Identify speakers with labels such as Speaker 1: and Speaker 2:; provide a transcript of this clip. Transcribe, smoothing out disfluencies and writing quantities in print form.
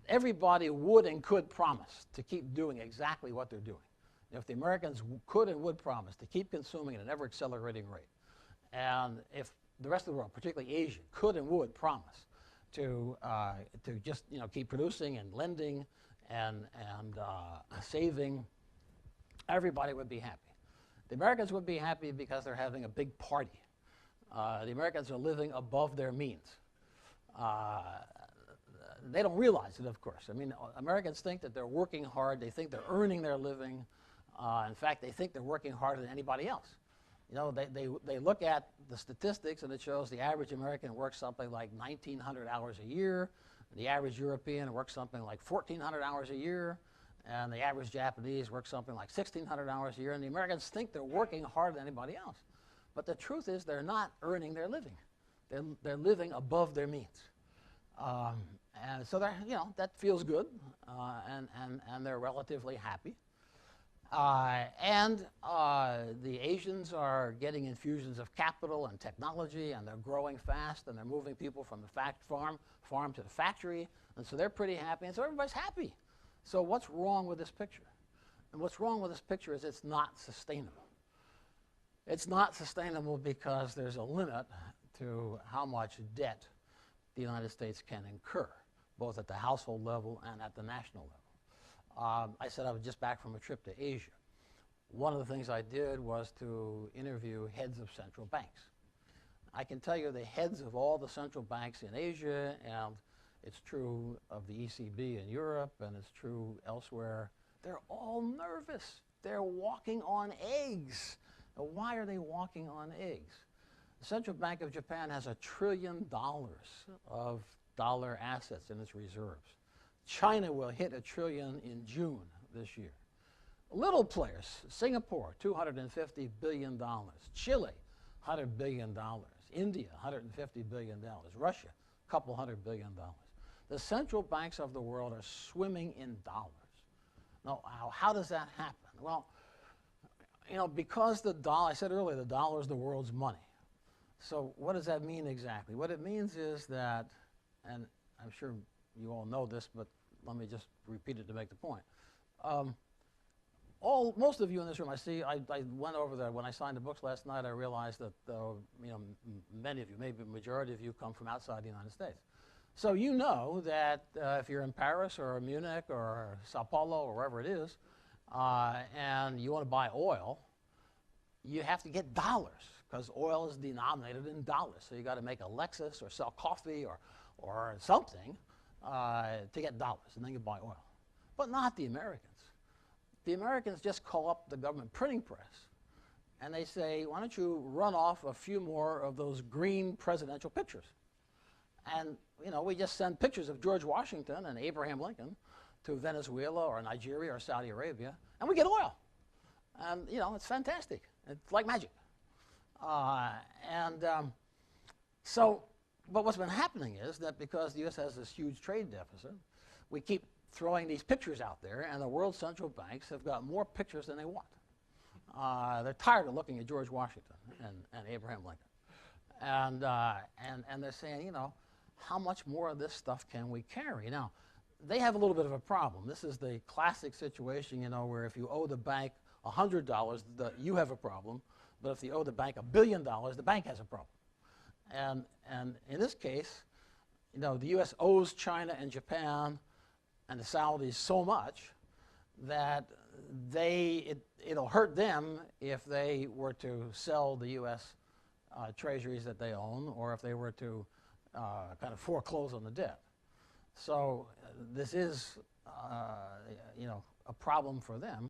Speaker 1: everybody would and could promise to keep doing exactly what they're doing. If the Americans could and would promise to keep consuming at an ever-accelerating rate, and if the rest of the world, particularly Asia, could and would promise to just keep producing and lending and saving, everybody would be happy. The Americans would be happy because they're having a big party. The Americans are living above their means. They don't realize it, of course. I mean, Americans think that they're working hard. They think they're earning their living. In fact, they think they're working harder than anybody else. They look at the statistics, and it shows the average American works something like 1,900 hours a year. The average European works something like 1,400 hours a year. And the average Japanese works something like 1,600 hours a year. And the Americans think they're working harder than anybody else. But the truth is they're not earning their living. They're living above their means. And so that feels good, and they're relatively happy. And the Asians are getting infusions of capital and technology, and they're growing fast, and they're moving people from the farm to the factory, and so they're pretty happy, and so everybody's happy. So what's wrong with this picture? And what's wrong with this picture is it's not sustainable. It's not sustainable because there's a limit to how much debt the United States can incur, both at the household level and at the national level. I said I was just back from a trip to Asia. One of the things I did was to interview heads of central banks. I can tell you the heads of all the central banks in Asia, and it's true of the ECB in Europe, and it's true elsewhere, they're all nervous. They're walking on eggs. Now, why are they walking on eggs? The Central Bank of Japan has $1 trillion of dollar assets in its reserves. China will hit $1 trillion in June this year. Little players, Singapore, $250 billion. Chile, $100 billion. India, $150 billion. Russia, a couple $100 billion. The central banks of the world are swimming in dollars. Now, how does that happen? Well, because the dollar, I said earlier, the dollar is the world's money. So what does that mean exactly? What it means is that, and I'm sure you all know this, but let me just repeat it to make the point. Most of you in this room, I went over there when I signed the books last night. I realized that many of you, maybe a majority of you, come from outside the United States. So you know that if you're in Paris or Munich or Sao Paulo or wherever it is, and you want to buy oil, you have to get dollars because oil is denominated in dollars. So you got to make a Lexus or sell coffee or something to get dollars, and then you buy oil. But not the Americans. The Americans just call up the government printing press, and they say, why don't you run off a few more of those green presidential pictures? And we just send pictures of George Washington and Abraham Lincoln to Venezuela or Nigeria or Saudi Arabia, and we get oil. And it's fantastic. It's like magic. But what's been happening is that because the U.S. has this huge trade deficit, we keep throwing these pictures out there, and the world central banks have got more pictures than they want. They're tired of looking at George Washington and Abraham Lincoln. And they're saying, how much more of this stuff can we carry? Now, they have a little bit of a problem. This is the classic situation, where if you owe the bank $100, you have a problem. But if you owe the bank $1 billion, the bank has a problem. And in this case, the U.S. owes China and Japan and the Saudis so much that it'll hurt them if they were to sell the U.S. treasuries that they own, or if they were to kind of foreclose on the debt. So this is, a problem for them.